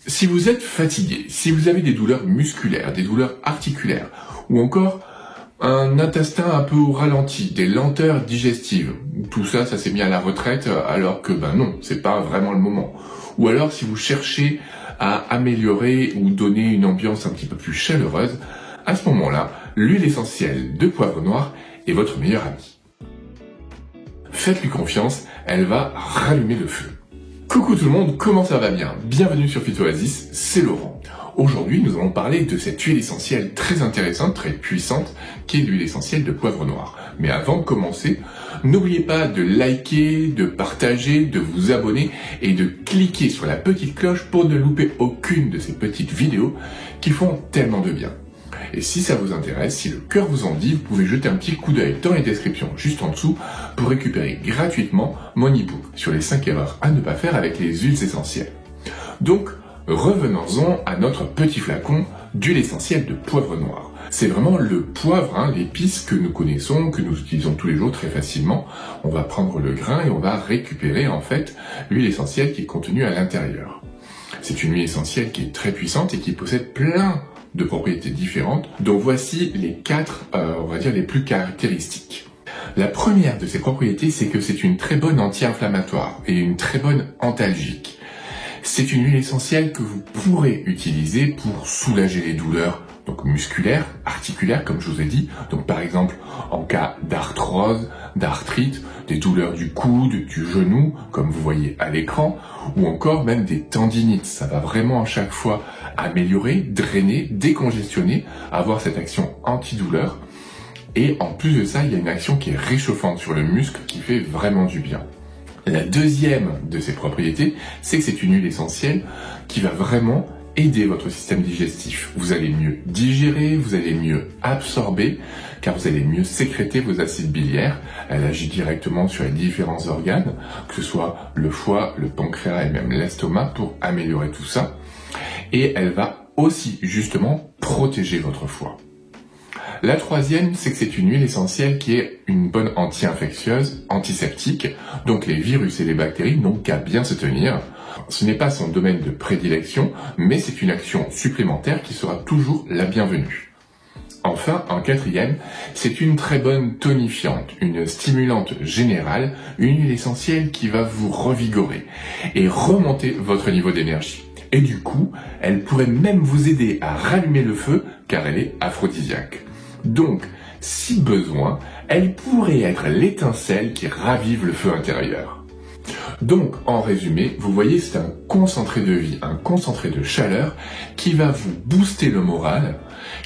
Si vous êtes fatigué, si vous avez des douleurs musculaires, des douleurs articulaires, ou encore un intestin un peu au ralenti, des lenteurs digestives, tout ça, ça s'est mis à la retraite alors que non, c'est pas vraiment le moment. Ou alors si vous cherchez à améliorer ou donner une ambiance un petit peu plus chaleureuse, à ce moment-là, l'huile essentielle de poivre noir est votre meilleure amie. Faites-lui confiance, elle va rallumer le feu. Coucou tout le monde, comment ça va bien? Bienvenue sur Phytoasis, c'est Laurent. Aujourd'hui, nous allons parler de cette huile essentielle très intéressante, très puissante, qui est l'huile essentielle de poivre noir. Mais avant de commencer, n'oubliez pas de liker, de partager, de vous abonner et de cliquer sur la petite cloche pour ne louper aucune de ces petites vidéos qui font tellement de bien. Et si ça vous intéresse, si le cœur vous en dit, vous pouvez jeter un petit coup d'œil dans les descriptions juste en dessous pour récupérer gratuitement mon e-book sur les 5 erreurs à ne pas faire avec les huiles essentielles. Donc, revenons-en à notre petit flacon d'huile essentielle de poivre noir. C'est vraiment le poivre, l'épice que nous connaissons, que nous utilisons tous les jours très facilement. On va prendre le grain et on va récupérer en fait l'huile essentielle qui est contenue à l'intérieur. C'est une huile essentielle qui est très puissante et qui possède plein de propriétés différentes, dont voici les 4, on va dire, les plus caractéristiques. La première de ces propriétés, c'est que c'est une très bonne anti-inflammatoire et une très bonne antalgique. C'est une huile essentielle que vous pourrez utiliser pour soulager les douleurs donc musculaires, articulaires, comme je vous ai dit. Donc par exemple, en cas d'arthrose, d'arthrite, des douleurs du coude, du genou, comme vous voyez à l'écran, ou encore même des tendinites. Ça va vraiment à chaque fois améliorer, drainer, décongestionner, avoir cette action antidouleur. Et en plus de ça, il y a une action qui est réchauffante sur le muscle qui fait vraiment du bien. La deuxième de ses propriétés, c'est que c'est une huile essentielle qui va vraiment aider votre système digestif. Vous allez mieux digérer, vous allez mieux absorber, car vous allez mieux sécréter vos acides biliaires. Elle agit directement sur les différents organes, que ce soit le foie, le pancréas et même l'estomac, pour améliorer tout ça. Et elle va aussi justement protéger votre foie. La troisième, c'est que c'est une huile essentielle qui est une bonne anti-infectieuse, antiseptique, donc les virus et les bactéries n'ont qu'à bien se tenir. Ce n'est pas son domaine de prédilection, mais c'est une action supplémentaire qui sera toujours la bienvenue. Enfin, en quatrième, c'est une très bonne tonifiante, une stimulante générale, une huile essentielle qui va vous revigorer et remonter votre niveau d'énergie. Et du coup, elle pourrait même vous aider à rallumer le feu car elle est aphrodisiaque. Donc, si besoin, elle pourrait être l'étincelle qui ravive le feu intérieur. Donc, en résumé, vous voyez, c'est un concentré de vie, un concentré de chaleur qui va vous booster le moral,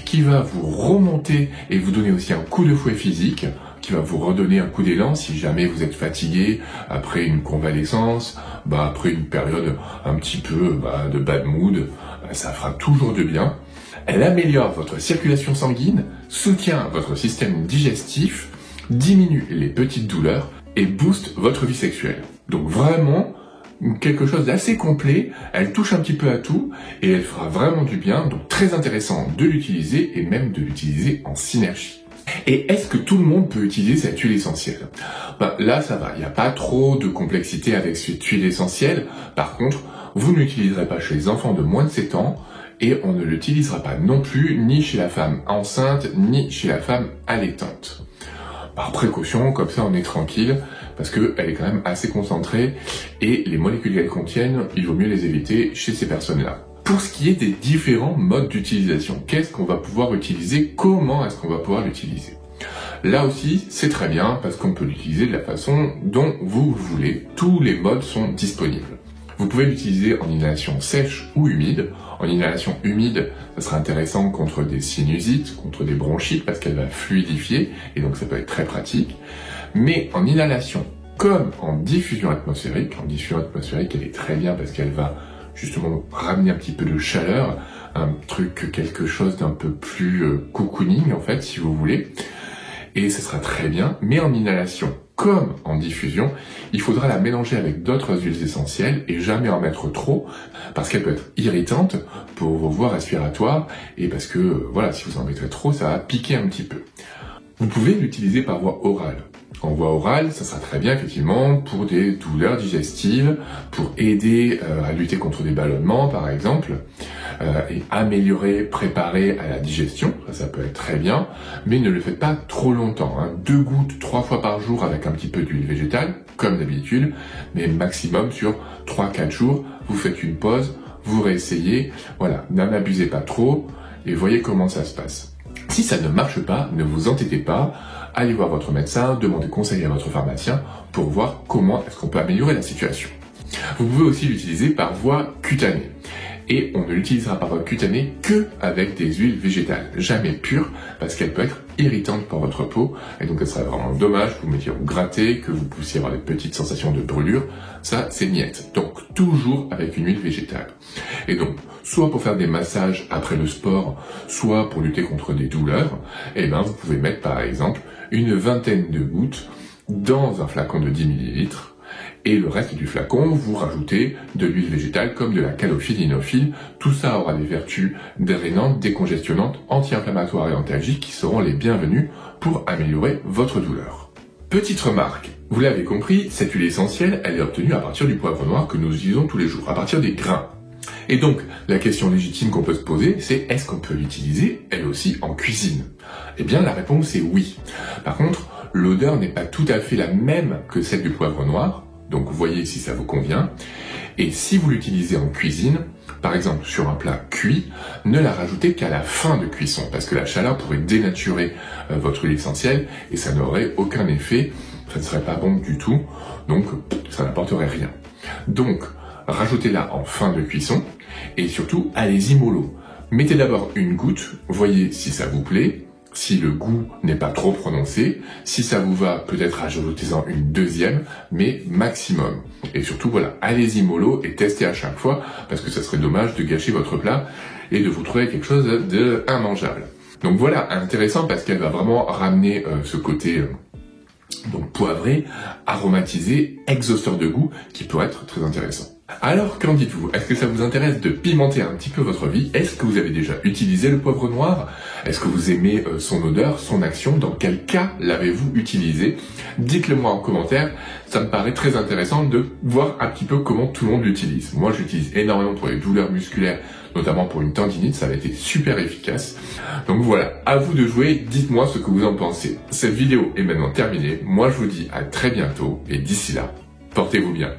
qui va vous remonter et vous donner aussi un coup de fouet physique, qui va vous redonner un coup d'élan si jamais vous êtes fatigué après une convalescence, après une période un petit peu de bad mood, ça fera toujours de bien. Elle améliore votre circulation sanguine, soutient votre système digestif, diminue les petites douleurs et booste votre vie sexuelle. Donc vraiment, quelque chose d'assez complet, elle touche un petit peu à tout et elle fera vraiment du bien, donc très intéressant de l'utiliser et même de l'utiliser en synergie. Et est-ce que tout le monde peut utiliser cette huile essentielle? Là, ça va, il n'y a pas trop de complexité avec cette huile essentielle. Par contre, vous ne l'utiliserez pas chez les enfants de moins de 7 ans et on ne l'utilisera pas non plus ni chez la femme enceinte ni chez la femme allaitante. Par précaution, comme ça on est tranquille, parce qu'elle est quand même assez concentrée et les molécules qu'elle contiennent, il vaut mieux les éviter chez ces personnes-là. Pour ce qui est des différents modes d'utilisation, qu'est-ce qu'on va pouvoir utiliser? Comment est-ce qu'on va pouvoir l'utiliser? Là aussi, c'est très bien parce qu'on peut l'utiliser de la façon dont vous voulez. Tous les modes sont disponibles. Vous pouvez l'utiliser en inhalation sèche ou humide. En inhalation humide, ça sera intéressant contre des sinusites, contre des bronchites parce qu'elle va fluidifier et donc ça peut être très pratique. Mais en inhalation comme en diffusion atmosphérique, elle est très bien parce qu'elle va justement ramener un petit peu de chaleur, quelque chose d'un peu plus cocooning en fait si vous voulez, et ce sera très bien. Mais en inhalation comme en diffusion, il faudra la mélanger avec d'autres huiles essentielles et jamais en mettre trop parce qu'elle peut être irritante pour vos voies respiratoires et parce que voilà, si vous en mettez trop, ça va piquer un petit peu. Vous pouvez l'utiliser par voie orale. En voie orale, ça sera très bien effectivement pour des douleurs digestives, pour aider à lutter contre des ballonnements par exemple, et améliorer, préparer à la digestion, ça peut être très bien, mais ne le faites pas trop longtemps, 2 gouttes 3 fois par jour avec un petit peu d'huile végétale, comme d'habitude, mais maximum sur 3-4 jours, vous faites une pause, vous réessayez, voilà, n'en abusez pas trop, et voyez comment ça se passe. Si ça ne marche pas, ne vous entêtez pas, allez voir votre médecin, demandez conseil à votre pharmacien pour voir comment est-ce qu'on peut améliorer la situation. Vous pouvez aussi l'utiliser par voie cutanée. Et on ne l'utilisera par voie cutanée que avec des huiles végétales, jamais pures, parce qu'elle peut être irritante pour votre peau, et donc ce serait vraiment dommage que vous mettiez vous gratter, que vous puissiez avoir des petites sensations de brûlure, ça c'est niette. Donc toujours avec une huile végétale. Et donc, soit pour faire des massages après le sport, soit pour lutter contre des douleurs, et ben vous pouvez mettre par exemple une vingtaine de gouttes dans un flacon de 10 ml, et le reste du flacon, vous rajoutez de l'huile végétale comme de la calophylle, inophile. Tout ça aura des vertus drainantes, décongestionnantes, anti-inflammatoires et antalgiques qui seront les bienvenues pour améliorer votre douleur. Petite remarque, vous l'avez compris, cette huile essentielle, elle est obtenue à partir du poivre noir que nous utilisons tous les jours, à partir des grains. Et donc, la question légitime qu'on peut se poser, c'est est-ce qu'on peut l'utiliser, elle aussi, en cuisine? Eh bien, la réponse est oui. Par contre, l'odeur n'est pas tout à fait la même que celle du poivre noir, donc voyez si ça vous convient. Et si vous l'utilisez en cuisine, par exemple sur un plat cuit, ne la rajoutez qu'à la fin de cuisson, parce que la chaleur pourrait dénaturer votre huile essentielle et ça n'aurait aucun effet, ça ne serait pas bon du tout, donc ça n'apporterait rien. Donc, rajoutez-la en fin de cuisson et surtout, allez-y mollo. Mettez d'abord une goutte, voyez si ça vous plaît, si le goût n'est pas trop prononcé, si ça vous va, peut-être rajoutez-en une deuxième, mais maximum. Et surtout, voilà, allez-y mollo et testez à chaque fois, parce que ça serait dommage de gâcher votre plat et de vous trouver quelque chose de immangeable. Donc voilà, intéressant parce qu'elle va vraiment ramener ce côté donc poivré, aromatisé, exhausteur de goût, qui pourrait être très intéressant. Alors, qu'en dites-vous? Est-ce que ça vous intéresse de pimenter un petit peu votre vie? Est-ce que vous avez déjà utilisé le poivre noir? Est-ce que vous aimez son odeur, son action? Dans quel cas l'avez-vous utilisé? Dites-le moi en commentaire, ça me paraît très intéressant de voir un petit peu comment tout le monde l'utilise. Moi, j'utilise énormément pour les douleurs musculaires, notamment pour une tendinite, ça a été super efficace. Donc voilà, à vous de jouer, dites-moi ce que vous en pensez. Cette vidéo est maintenant terminée, moi je vous dis à très bientôt, et d'ici là, portez-vous bien.